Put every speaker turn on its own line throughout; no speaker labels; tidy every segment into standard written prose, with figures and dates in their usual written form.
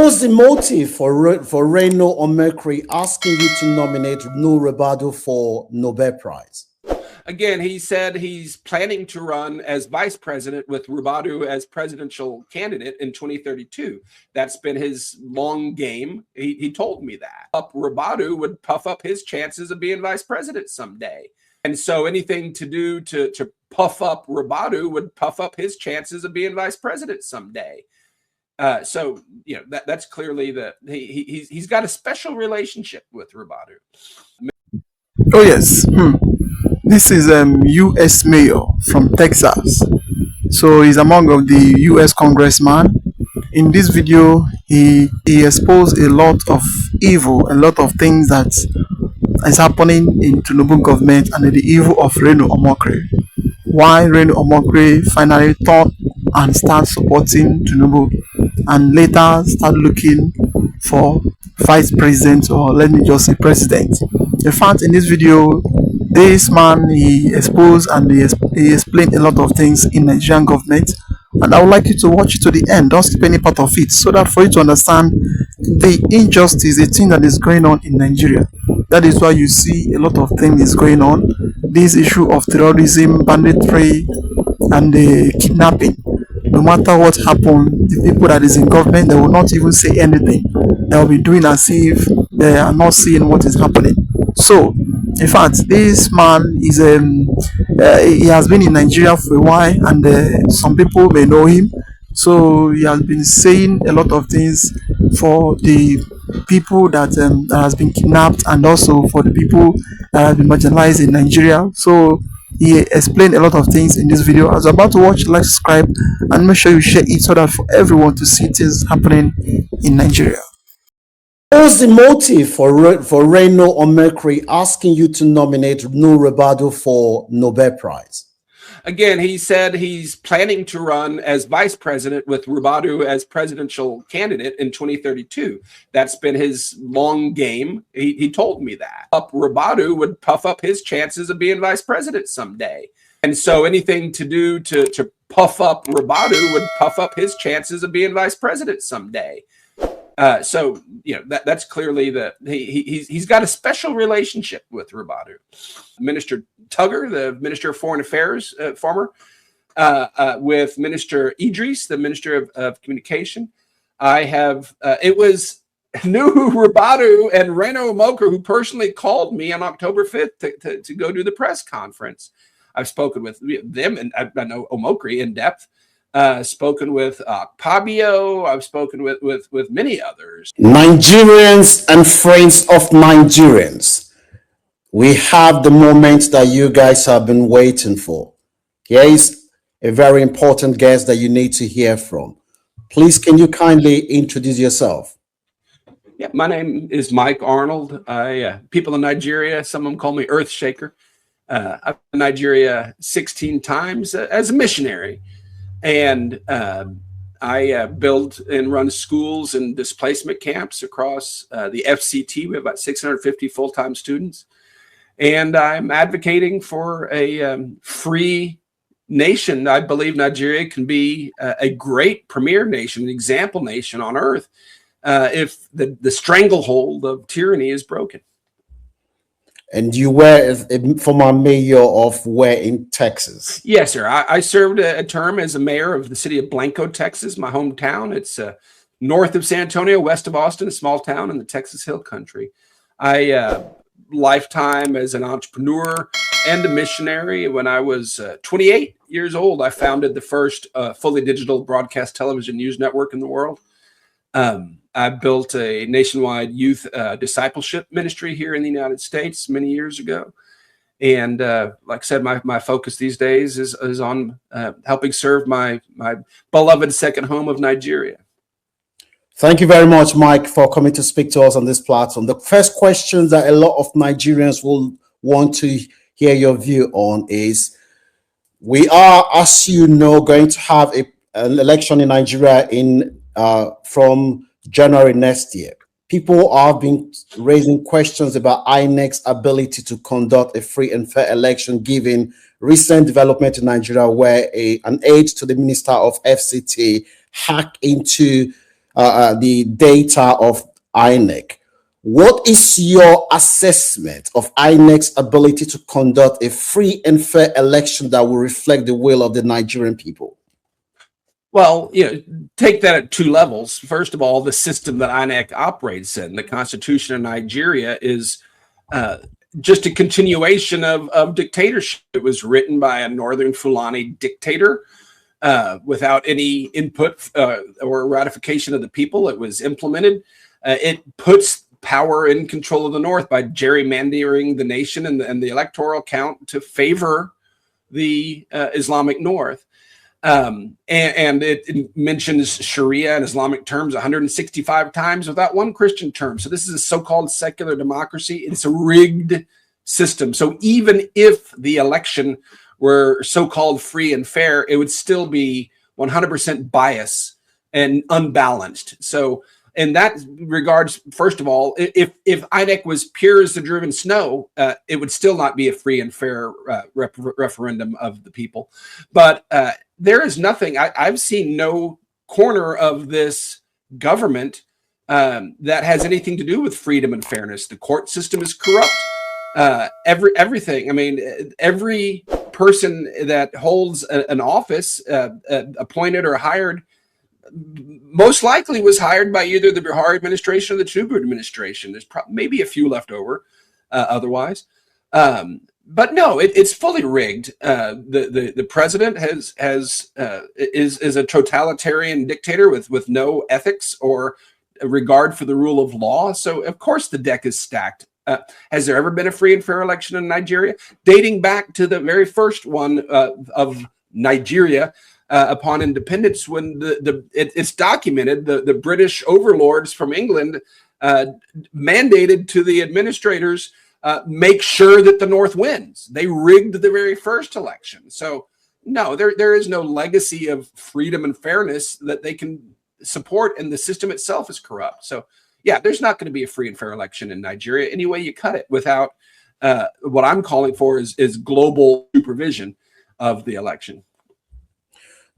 What's the motive for Reno Omekri asking you to nominate Ribadu for Nobel Prize?
Again, he said he's planning to run as vice president with Ribadu as presidential candidate in 2032. That's been his long game. He told me that. Ribadu would puff up his chances of being vice president someday. And so anything to do to puff up Ribadu would puff up his chances of being vice president someday. So, you know, that's clearly that he's got a special relationship with Ribadu.
Oh, yes. This is U.S. mayor from Texas. So he's among of the U.S. congressman. In this video, he exposed a lot of evil, a lot of things that is happening in Tinubu government and the evil of Reno Omokri. Why Reno Omokri finally thought and start supporting Tinubu and later start looking for vice president, or let me just say president. In fact, in this video, this man, he exposed and he explained a lot of things in Nigerian government, and I would like you to watch it to the end. Don't skip any part of it, so that for you to understand the injustice, the thing that is going on in Nigeria. That is why you see a lot of things is going on. This issue of terrorism, banditry, and the kidnapping. No matter what happened, the people that is in government, they will not even say anything. They will be doing as if they are not seeing what is happening. So, in fact, this man is he has been in Nigeria for a while, and some people may know him. So he has been saying a lot of things for the people that has been kidnapped, and also for the people that have been marginalized in Nigeria. So he explained a lot of things in this video. As you're about to watch, like, subscribe, and make sure you share it so that for everyone to see things happening in Nigeria.
What's the motive for Reno Omekri asking you to nominate Ribadu for Nobel Prize?
Again, he said he's planning to run as vice president with Ribadu as presidential candidate in 2032. That's been his long game. He told me that. Ribadu would puff up his chances of being vice president someday. And so anything to do to puff up Ribadu would puff up his chances of being vice president someday. So, you know, that's clearly that he's got a special relationship with Ribadu. Minister Tugger, the Minister of Foreign Affairs, former, with Minister Idris, the Minister of Communication. I have, it was Nuhu Ribadu and Reno Omokri who personally called me on October 5th to go do the press conference. I've spoken with them, and I know Omokri in depth. Spoken with Pabio. I've spoken with many others.
Nigerians and friends of Nigerians, we have the moment that you guys have been waiting for. Here is a very important guest that you need to hear from. Please, can you kindly introduce yourself?
Yeah, my name is Mike Arnold. People in Nigeria, some of them call me Earthshaker. I've been in Nigeria 16 times as a missionary. And I build and run schools and displacement camps across the FCT. We have about 650 full-time students. And I'm advocating for a free nation. I believe Nigeria can be a great premier nation, an example nation on earth, if the stranglehold of tyranny is broken.
And you were a former mayor of where in Texas?
Yes, sir. I served a term as a mayor of the city of Blanco, Texas, my hometown. It's north of San Antonio, west of Austin, a small town in the Texas Hill Country. I lifetime as an entrepreneur and a missionary. When I was 28 years old, I founded the first fully digital broadcast television news network in the world. I built a nationwide youth discipleship ministry here in the United States many years ago. And like I said, my focus these days is on helping serve my beloved second home of Nigeria.
Thank you very much, Mike, for coming to speak to us on this platform. The first question that a lot of Nigerians will want to hear your view on is, we are, as you know, going to have an election in Nigeria from January next year. People have been raising questions about INEC's ability to conduct a free and fair election, given recent development in Nigeria where an aide to the Minister of FCT hacked into the data of INEC. What is your assessment of INEC's ability to conduct a free and fair election that will reflect the will of the Nigerian people?
Well, take that at two levels. First of all, the system that INEC operates in, the Constitution of Nigeria, is just a continuation of dictatorship. It was written by a Northern Fulani dictator without any input or ratification of the people. It was implemented. It puts power in control of the North by gerrymandering the nation and the electoral count to favor the Islamic North. And it mentions Sharia and Islamic terms 165 times without one Christian term. So this is a so-called secular democracy. It's a rigged system. So even if the election were so-called free and fair, it would still be 100% bias and unbalanced. So in that regards, first of all, if INEC was pure as the driven snow, it would still not be a free and fair referendum of the people. But there is nothing, I've seen no corner of this government that has anything to do with freedom and fairness. The court system is corrupt. Everything. I mean, every person that holds an office, appointed or hired, most likely was hired by either the Buhari administration or the Tinubu administration. There's maybe a few left over otherwise. But no, it's fully rigged. The president is a totalitarian dictator with no ethics or regard for the rule of law. So of course the deck is stacked. Has there ever been a free and fair election in Nigeria? Dating back to the very first one of Nigeria upon independence, when it's documented, the British overlords from England mandated to the administrators make sure that the North wins. They rigged the very first election. So no, there is no legacy of freedom and fairness that they can support, and the system itself is corrupt. So yeah, there's not going to be a free and fair election in Nigeria any way you cut it without what I'm calling for is global supervision of the election.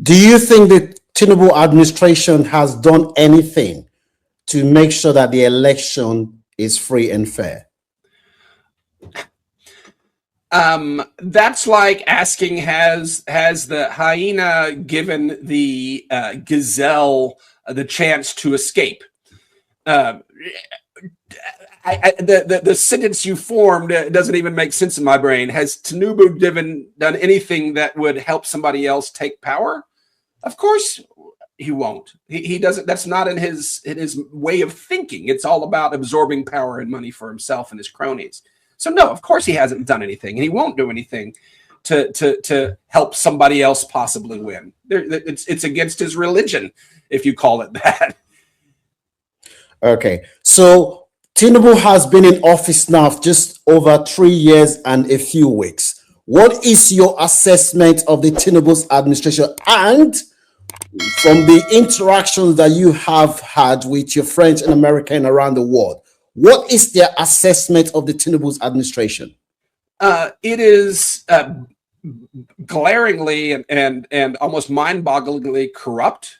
Do you think the Tinubu administration has done anything to make sure that the election is free and fair?
That's like asking, has the hyena given the gazelle the chance to escape? The sentence you formed doesn't even make sense in my brain. Has Tinubu done anything that would help somebody else take power? Of course he won't. He doesn't. That's not in his way of thinking. It's all about absorbing power and money for himself and his cronies. So no, of course he hasn't done anything, and he won't do anything to help somebody else possibly win. It's against his religion, if you call it that.
Okay, so Tinubu has been in office now just over 3 years and a few weeks. What is your assessment of the Tinubu's administration, and from the interactions that you have had with your friends in America and around the world, what is their assessment of the Tinubu's administration?
It is glaringly and almost mind-bogglingly corrupt.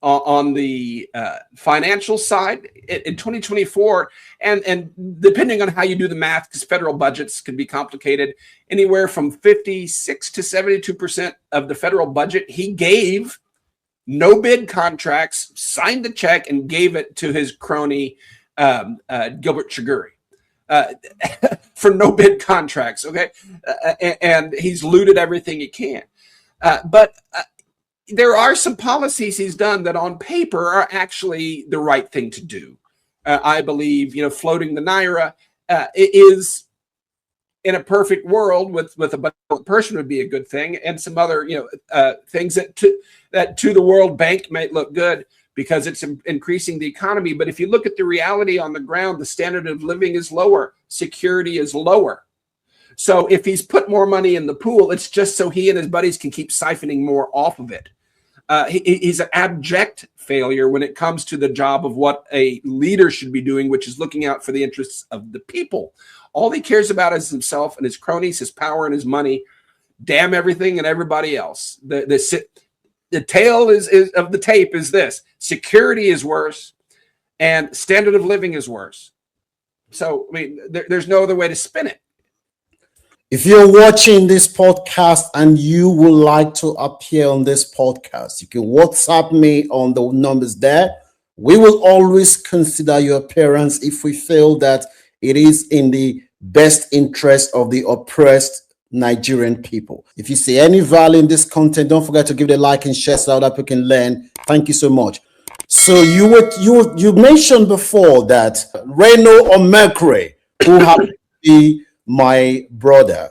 On the financial side in 2024, and depending on how you do the math, because federal budgets can be complicated, anywhere from 56 to 72% of the federal budget he gave no bid contracts, signed the check, and gave it to his crony Gilbert Chigurh for no bid contracts. Okay, and he's looted everything he can, but there are some policies he's done that on paper are actually the right thing to do. I believe, floating the Naira is, in a perfect world with a benevolent person, would be a good thing. And some other, things that to the World Bank might look good because it's increasing the economy. But if you look at the reality on the ground, the standard of living is lower. Security is lower. So if he's put more money in the pool, it's just so he and his buddies can keep siphoning more off of it. He's an abject failure when it comes to the job of what a leader should be doing, which is looking out for the interests of the people. All he cares about is himself and his cronies, his power and his money. Damn everything and everybody else. the tale is of the tape is this: security is worse, and standard of living is worse. So, I mean, there's no other way to spin it.
If you're watching this podcast and you would like to appear on this podcast, you can WhatsApp me on the numbers there. We will always consider your appearance if we feel that it is in the best interest of the oppressed Nigerian people. If you see any value in this content, don't forget to give it a like and share so that we can learn. Thank you so much. So you mentioned before that Reno Omekre, who happened to be my brother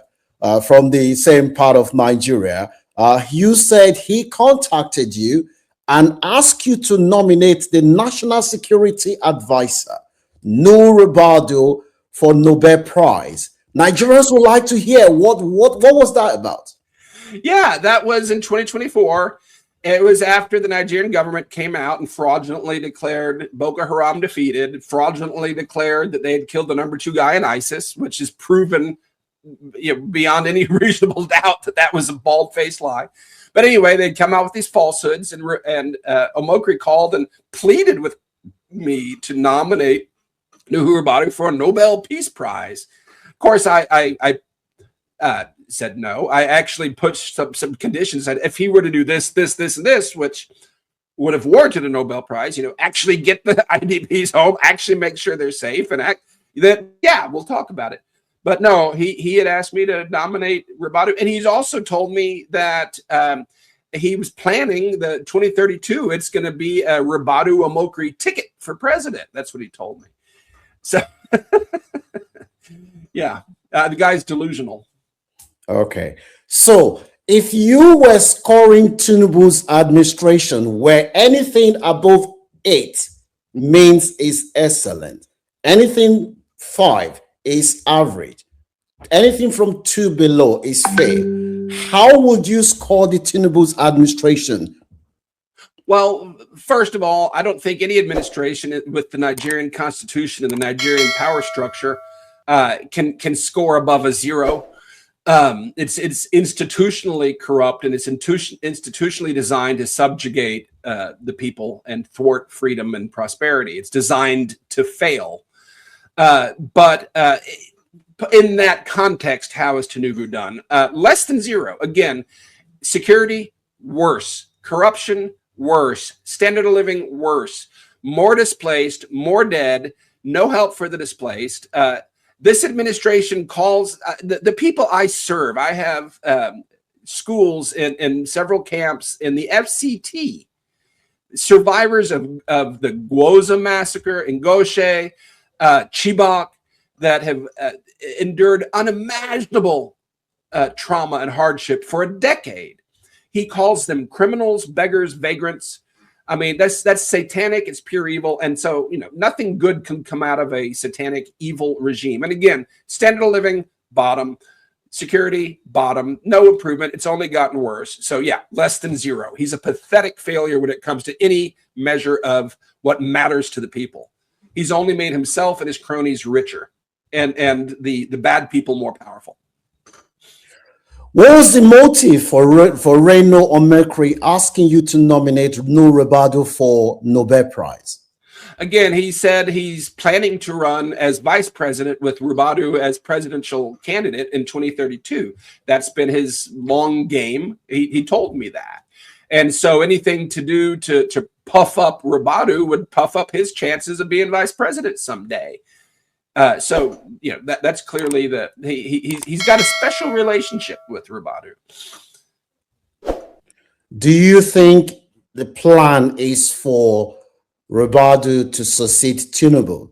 from the same part of Nigeria, you said he contacted you and asked you to nominate the National Security Advisor, Nuhu Ribadu, for Nobel Prize. Nigerians would like to hear what was that about?
Yeah, that was in 2024. It was after the Nigerian government came out and fraudulently declared Boko Haram defeated, fraudulently declared that they had killed the -- 2 guy in ISIS, which is proven, beyond any reasonable doubt that was a bald-faced lie. But anyway, they'd come out with these falsehoods, and Omokri called and pleaded with me to nominate Nuhu Ribadu for a Nobel Peace Prize. Of course, I said no. I actually put some conditions that if he were to do this, and this, which would have warranted a Nobel Prize, actually get the IDPs home, actually make sure they're safe, and we'll talk about it. But no, he had asked me to nominate Ribadu, and he's also told me that he was planning the 2032. It's going to be a Ribadu Omokri ticket for president. That's what he told me. So, yeah, the guy's delusional.
Okay, so if you were scoring Tinubu's administration where anything above 8 means is excellent, anything 5 is average, anything from 2 below is fair, how would you score the Tinubu's administration?
Well, first of all, I don't think any administration with the Nigerian constitution and the Nigerian power structure can score above a 0. It's institutionally corrupt, and it's institutionally designed to subjugate the people and thwart freedom and prosperity. It's designed to fail. But in that context, how has Tinubu done? Less than 0. Again, security, worse. Corruption, worse. Standard of living, worse. More displaced, more dead, no help for the displaced. This administration calls the people I serve. I have schools in several camps in the FCT, survivors of the Gwoza massacre in Goshe, Chibok, that have endured unimaginable trauma and hardship for a decade. He calls them criminals, beggars, vagrants. I mean, that's satanic. It's pure evil. And so, nothing good can come out of a satanic, evil regime. And again, standard of living, bottom. Security, bottom. No improvement. It's only gotten worse. So yeah, less than 0. He's a pathetic failure when it comes to any measure of what matters to the people. He's only made himself and his cronies richer, and the bad people more powerful.
What was the motive for Reno Omekri asking you to nominate Nuhu Ribadu for Nobel Prize?
Again, he said he's planning to run as vice president with Ribadu as presidential candidate in 2032. That's been his long game. He told me that. And so anything to do to puff up Ribadu would puff up his chances of being vice president someday. So that's clearly that he's got a special relationship with Ribadu.
Do you think the plan is for Ribadu to succeed Tinubu?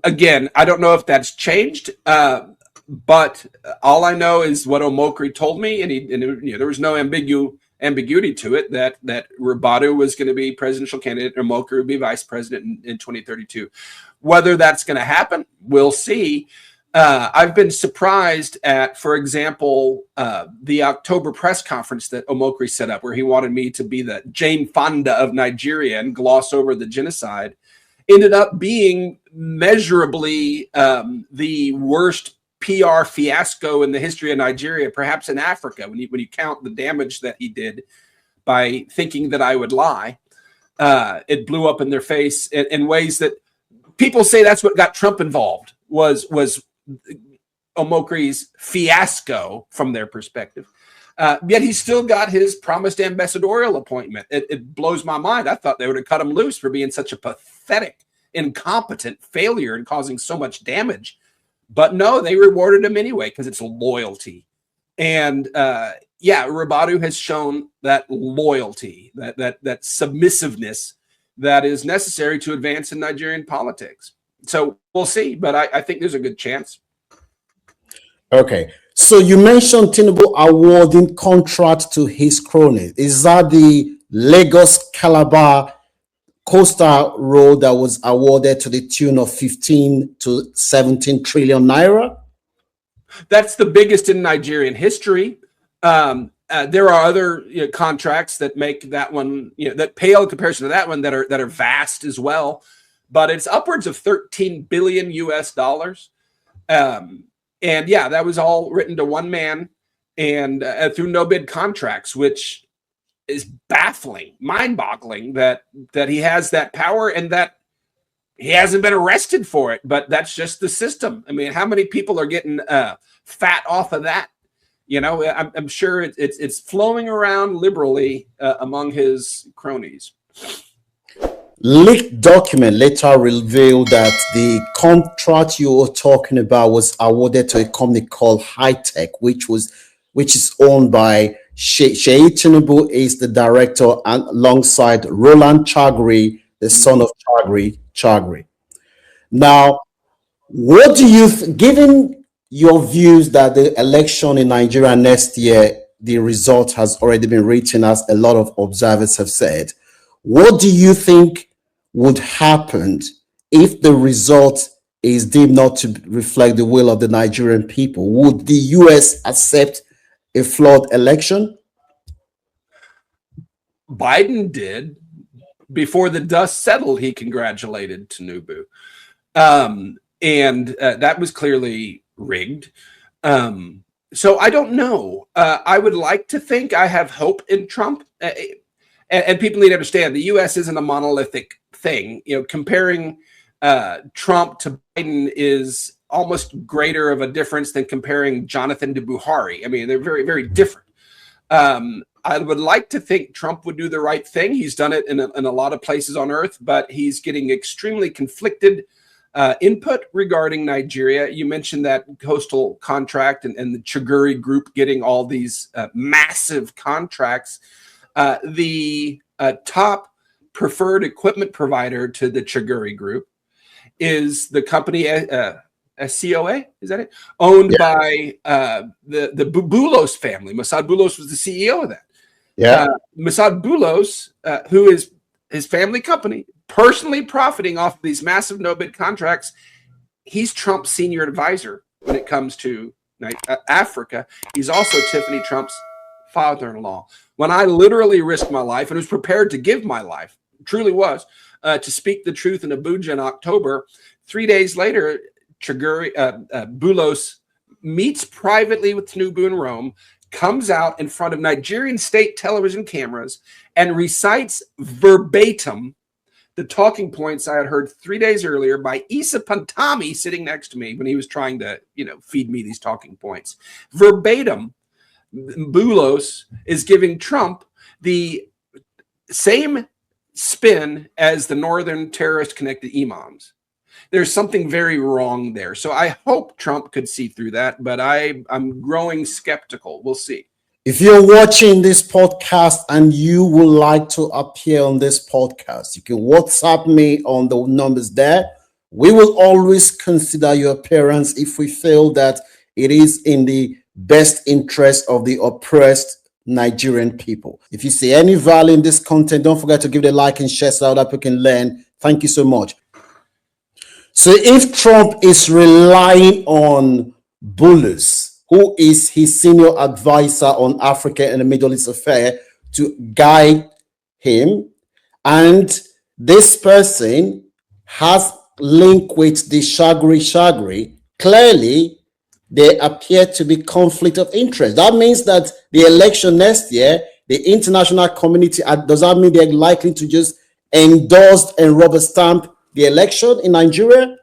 Again, I don't know if that's changed, but all I know is what Omokri told me, and there was no ambiguity to it that Ribadu was going to be presidential candidate, and Omokri would be vice president in 2032. Whether that's going to happen, we'll see. I've been surprised at, for example, the October press conference that Omokri set up, where he wanted me to be the Jane Fonda of Nigeria and gloss over the genocide, ended up being measurably the worst PR fiasco in the history of Nigeria, perhaps in Africa, when you count the damage that he did by thinking that I would lie. It blew up in their face in ways that people say that's what got Trump involved, was Omokri's fiasco from their perspective. Yet he still got his promised ambassadorial appointment. It blows my mind. I thought they would have cut him loose for being such a pathetic, incompetent failure and causing so much damage. But no, they rewarded him anyway because it's loyalty. And Ribadu has shown that loyalty, that submissiveness that is necessary to advance in Nigerian politics. So we'll see, but I think there's a good chance.
Okay. So you mentioned Tinubu awarding contract to his cronies. Is that the Lagos Calabar coastal road that was awarded to the tune of 15 to 17 trillion naira?
That's the biggest in Nigerian history. There are other contracts that make that one, that pale in comparison to that one, that are vast as well. But it's upwards of 13 billion US dollars. And yeah, that was all written to one man and through no bid contracts, which is baffling, mind-boggling that he has that power and that he hasn't been arrested for it. But that's just the system. I mean, how many people are getting fat off of that? I'm sure it's flowing around liberally among his cronies.
Leaked document later revealed that the contract you were talking about was awarded to a company called High Tech, which is owned by Sheyi Tinubu, is the director, and alongside Roland Chagri, the son of Chagri. Now, what do you, given your views that the election in Nigeria next year, the result has already been written, as a lot of observers have said, what do you think would happen if the result is deemed not to reflect the will of the Nigerian people? Would the US accept a flawed election?
Biden did. Before the dust settled, he congratulated Tinubu. And that was clearly rigged. So I don't know. I would like to think I have hope in Trump. And people need to understand the U.S. isn't a monolithic thing. Comparing Trump to Biden is almost greater of a difference than comparing Jonathan to Buhari. I mean, they're very, very different. I would like to think Trump would do the right thing. He's done it in a lot of places on earth, but he's getting extremely conflicted input regarding Nigeria. You mentioned that coastal contract and the Chaguri group getting all these massive contracts. The top preferred equipment provider to the Chaguri group is the company SCOA, is that it? Owned by the Boulos family. Mossad Boulos was the CEO of that.
Yeah.
Mossad Boulos, who is his family company, personally profiting off of these massive no-bid contracts. He's Trump's senior advisor when it comes to Africa. He's also Tiffany Trump's father-in-law. When I literally risked my life and was prepared to give my life, truly was, to speak the truth in Abuja in October, 3 days later, Boulos meets privately with Tinubu in Rome, comes out in front of Nigerian state television cameras and recites verbatim the talking points I had heard 3 days earlier by Issa Pantami sitting next to me when he was trying to, feed me these talking points. Verbatim, Boulos is giving Trump the same spin as the northern terrorist-connected imams. There's something very wrong there. So I hope Trump could see through that, but I'm growing skeptical. We'll see.
If you're watching this podcast and you would like to appear on this podcast, you can WhatsApp me on the numbers there. We will always consider your appearance if we feel that it is in the best interest of the oppressed Nigerian people. If you see any value in this content, don't forget to give it a like and share so that people can learn. Thank you so much. So if Trump is relying on Boulos, who is his senior advisor on Africa and the Middle East affair, to guide him, and this person has link with the Chagri, clearly there appear to be conflict of interest. That means that the election next year, the international community, does that mean they're likely to just endorse and rubber stamp the election in Nigeria?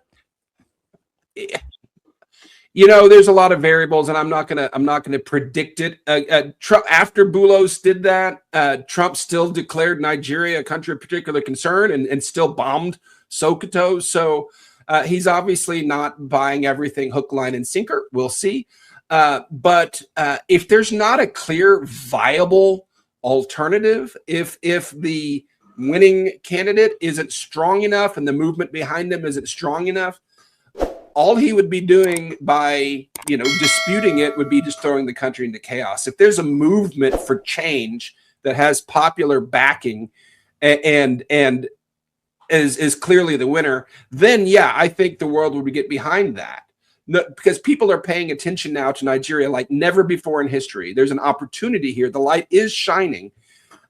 You know, there's a lot of variables, and I'm not gonna predict it. Trump, after Boulos did that, Trump still declared Nigeria a country of particular concern and still bombed Sokoto. So he's obviously not buying everything hook, line, and sinker. We'll see. But if there's not a clear, viable alternative, if the winning candidate isn't strong enough and the movement behind them isn't strong enough, all he would be doing by, disputing it would be just throwing the country into chaos. If there's a movement for change that has popular backing and is clearly the winner, then yeah, I think the world would get behind that. No, because people are paying attention now to Nigeria like never before in history. There's an opportunity here. The light is shining.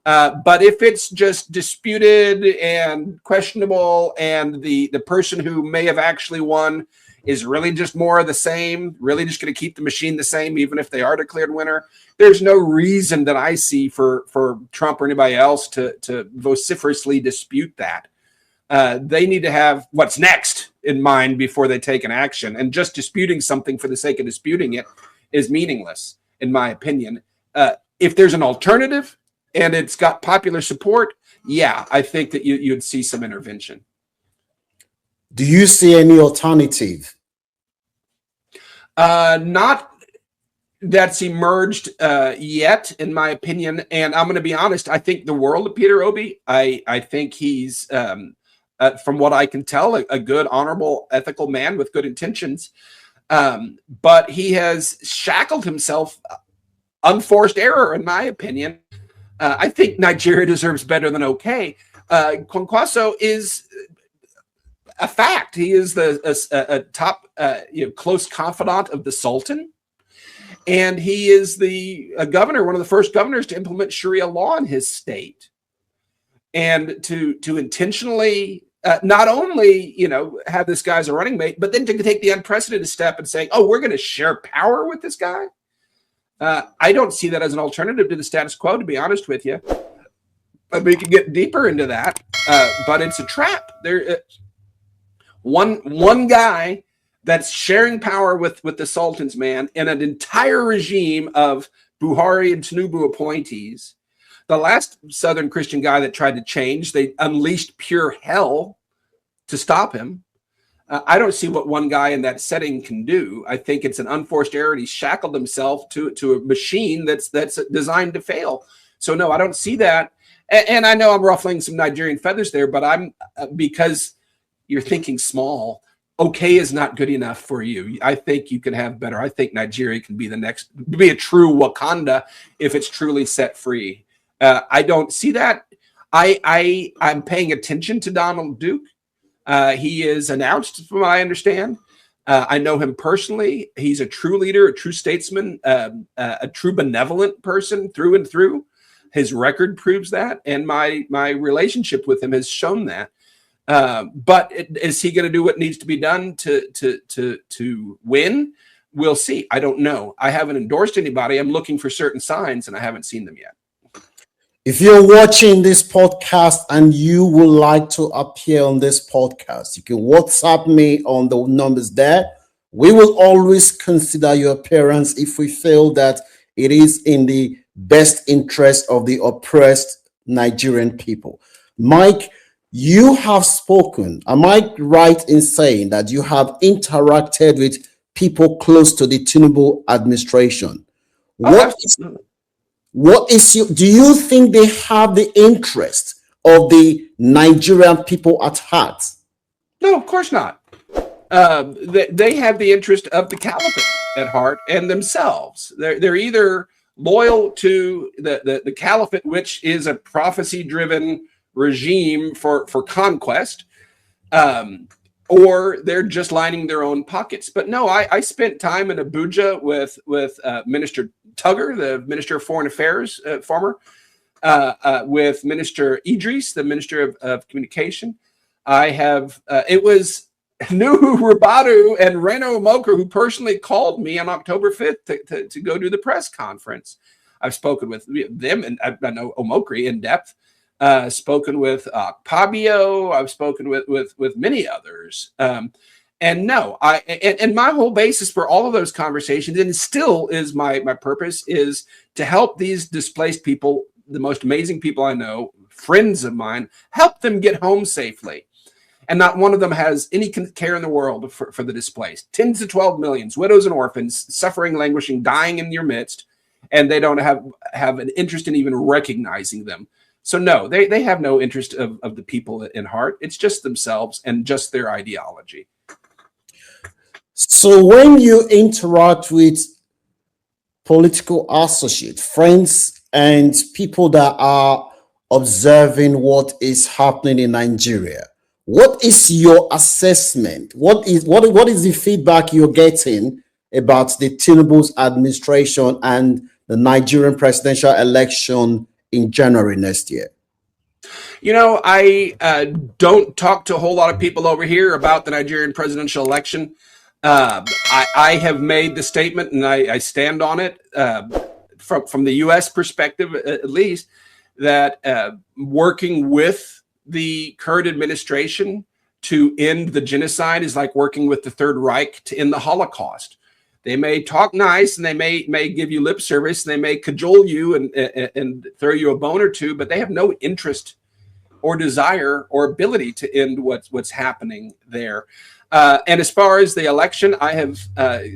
But if it's just disputed and questionable, and the person who may have actually won is really just more of the same, really just going to keep the machine the same, even if they are declared winner, there's no reason that I see for Trump or anybody else to vociferously dispute that. They need to have what's next in mind before they take an action. And just disputing something for the sake of disputing it is meaningless, in my opinion. If there's an alternative and it's got popular support, yeah, I think that you'd see some intervention.
Do you see any alternative?
Not that's emerged yet, in my opinion. And I'm going to be honest, I think the world of Peter Obi. I think he's, from what I can tell, a good, honorable, ethical man with good intentions. But he has shackled himself, unforced error, in my opinion. I think Nigeria deserves better than okay. Kwankwaso is a fact. He is a top, close confidant of the Sultan, and he is a governor, one of the first governors to implement Sharia law in his state, and to intentionally not only have this guy as a running mate, but then to take the unprecedented step and saying, "Oh, we're going to share power with this guy." I don't see that as an alternative to the status quo, to be honest with you. But we can get deeper into that. But it's a trap. There, one guy that's sharing power with the Sultan's man in an entire regime of Buhari and Tinubu appointees. The last Southern Christian guy that tried to change, they unleashed pure hell to stop him. I don't see what one guy in that setting can do. I think it's an unforced error, and he's shackled himself to a machine that's designed to fail. So no, I don't see that. And I know I'm ruffling some Nigerian feathers there, but I'm because you're thinking small. Okay is not good enough for you. I think you can have better. I think Nigeria can be be a true Wakanda if it's truly set free. I don't see that. I'm paying attention to Donald Duke. He is announced, from what I understand. I know him personally. He's a true leader, a true statesman, a true benevolent person through and through. His record proves that, and my relationship with him has shown that. But is he going to do what needs to be done to win? We'll see. I don't know. I haven't endorsed anybody. I'm looking for certain signs, and I haven't seen them yet.
If you're watching this podcast and you would like to appear on this podcast, you can WhatsApp me on the numbers there. We will always consider your appearance if we feel that it is in the best interest of the oppressed Nigerian people. Mike, you have spoken. Am I right in saying that you have interacted with people close to the Tinubu administration? Do you think they have the interest of the Nigerian people at heart?
No, of course not. They have the interest of the caliphate at heart and themselves. They're either loyal to the caliphate, which is a prophecy-driven regime for conquest, or they're just lining their own pockets. But no, I spent time in Abuja with Minister Tugger, the Minister of Foreign Affairs, former, with Minister Idris, the Minister of Communication. I have, it was Nuhu Ribadu and Reno Moker, who personally called me on October 5th to go do the press conference. I've spoken with them, and I know Omokri in depth. Spoken with Pabio. I've spoken with many others. And no, and my whole basis for all of those conversations, and still is my purpose, is to help these displaced people, the most amazing people I know, friends of mine, help them get home safely. And not one of them has any care in the world for the displaced. 10 to 12 millions, widows and orphans, suffering, languishing, dying in your midst, and they don't have an interest in even recognizing them. So no, they have no interest of the people in heart. It's just themselves and just their ideology.
So when you interact with political associates, friends, and people that are observing what is happening in Nigeria, what is your assessment? What is the feedback you're getting about the Tinubu's administration and the Nigerian presidential election in January next year?
You know, I don't talk to a whole lot of people over here about the Nigerian presidential election. I have made the statement, and I stand on it from the U.S. perspective, at least, that working with the current administration to end the genocide is like working with the Third Reich to end the Holocaust. They may talk nice, and they may give you lip service, and they may cajole you and throw you a bone or two, but they have no interest or desire or ability to end what's happening there. And as far as the election, I have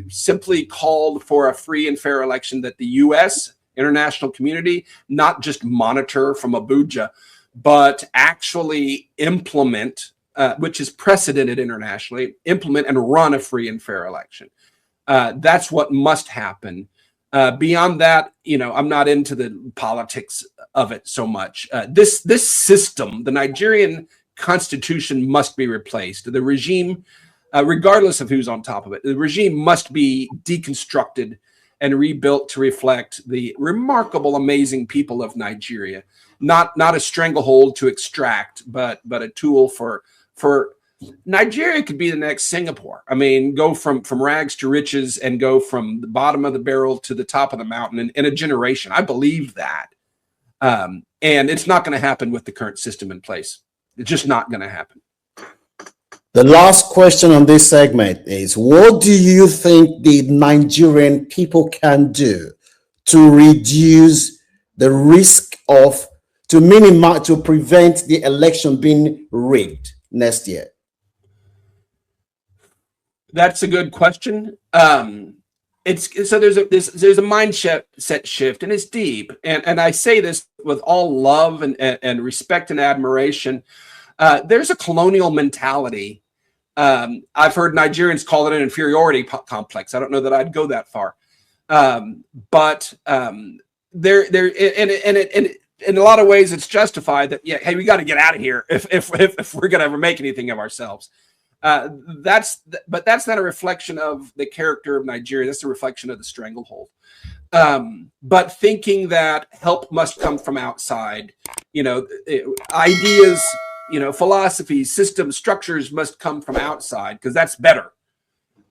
simply called for a free and fair election that the U.S. international community not just monitor from Abuja, but actually implement, which is precedented internationally, implement and run a free and fair election. That's what must happen. Beyond that, you know, I'm not into the politics of it so much. This system, the Nigerian constitution, must be replaced. The regime, regardless of who's on top of it, the regime must be deconstructed and rebuilt to reflect the remarkable, amazing people of Nigeria. Not a stranglehold to extract, but a tool for Nigeria could be the next Singapore. I mean, go from rags to riches and go from the bottom of the barrel to the top of the mountain in a generation. I believe that. And it's not going to happen with the current system in place. It's just not going to happen.
The last question on this segment is, what do you think the Nigerian people can do to reduce the risk to prevent the election being rigged next year?
That's a good question. There's a mindset shift, and it's deep. And I say this with all love and respect and admiration. There's a colonial mentality. I've heard Nigerians call it an inferiority complex. I don't know that I'd go that far, but there in a lot of ways it's justified that, yeah, hey, we got to get out of here if we're going to ever make anything of ourselves. But that's not a reflection of the character of Nigeria. That's a reflection of the stranglehold. But thinking that help must come from outside, ideas, philosophies, systems, structures must come from outside because that's better.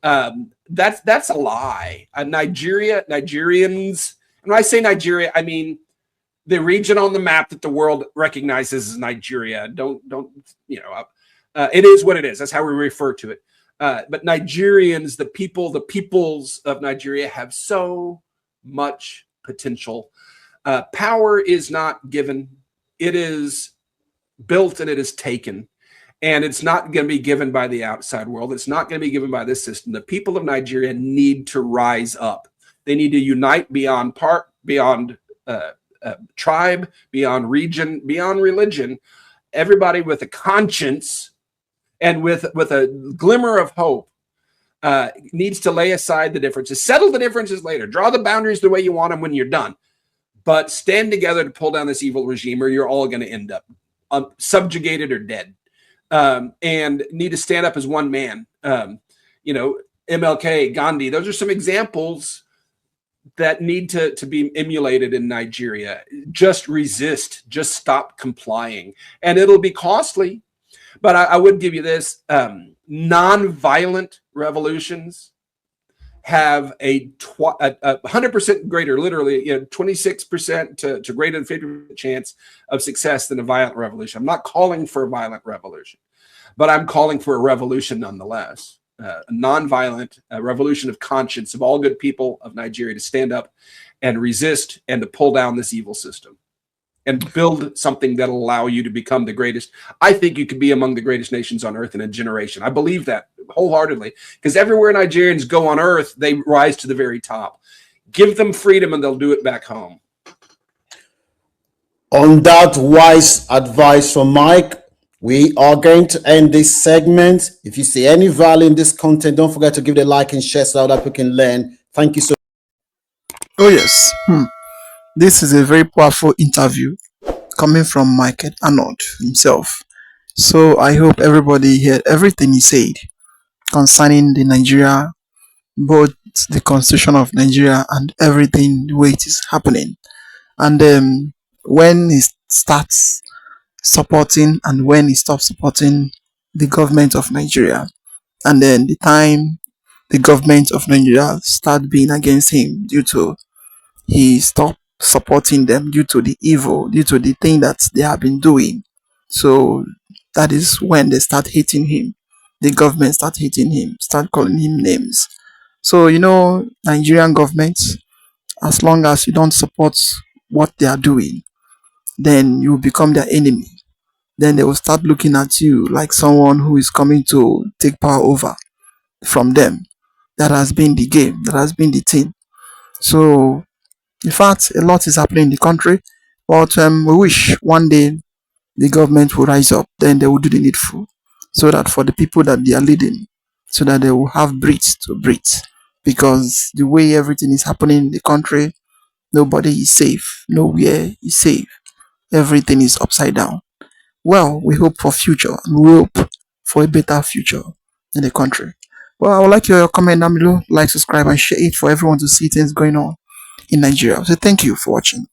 That's a lie. Nigerians, and when I say Nigeria, I mean the region on the map that the world recognizes as Nigeria. It is what it is. That's how we refer to it. But Nigerians, the peoples of Nigeria have so much potential. Power is not given. It is built and it is taken. And it's not going to be given by the outside world. It's not going to be given by this system. The people of Nigeria need to rise up. They need to unite beyond tribe, beyond region, beyond religion. Everybody with a conscience and with a glimmer of hope needs to lay aside the differences, settle the differences later, draw the boundaries the way you want them when you're done, but stand together to pull down this evil regime, or you're all going to end up subjugated or dead. And need to stand up as one man. MLK, Gandhi, those are some examples that need to be emulated in Nigeria. Just resist, just stop complying. And it'll be costly, But I would give you this: non-violent revolutions have a 100% greater, literally, 26% to greater than 50% chance of success than a violent revolution. I'm not calling for a violent revolution, but I'm calling for a revolution nonetheless. A non-violent revolution of conscience of all good people of Nigeria to stand up and resist and to pull down this evil system and build something that'll allow you to become the greatest. I think you could be among the greatest nations on earth in a generation. I believe that wholeheartedly, because everywhere Nigerians go on earth, they rise to the very top. Give them freedom and they'll do it back home.
On that wise advice from Mike, we are going to end this segment. If you see any value in this content, don't forget to give it a like and share so that we can learn. Thank you so much.
Oh yes, this is a very powerful interview coming from Mike Arnold himself. So I hope everybody heard everything he said concerning the Nigeria, both the constitution of Nigeria and everything, the way it is happening. And when he starts supporting and when he stops supporting the government of Nigeria, and then the time the government of Nigeria start being against him due to he stopped supporting them due to the evil, due to the thing that they have been doing. So that is when they start hating him. The government start hating him, start calling him names. So Nigerian government, as long as you don't support what they are doing, then you become their enemy. Then they will start looking at you like someone who is coming to take power over from them. That has been the game, that has been the thing. So in fact, a lot is happening in the country, but we wish one day the government will rise up, then they will do the needful, so that for the people that they are leading, so that they will have breathe to breathe. Because the way everything is happening in the country, nobody is safe, nowhere is safe. Everything is upside down. Well, we hope for future, and we hope for a better future in the country. Well, I would like your comment down below, like, subscribe, and share it for everyone to see things going on in Nigeria. So thank you for watching.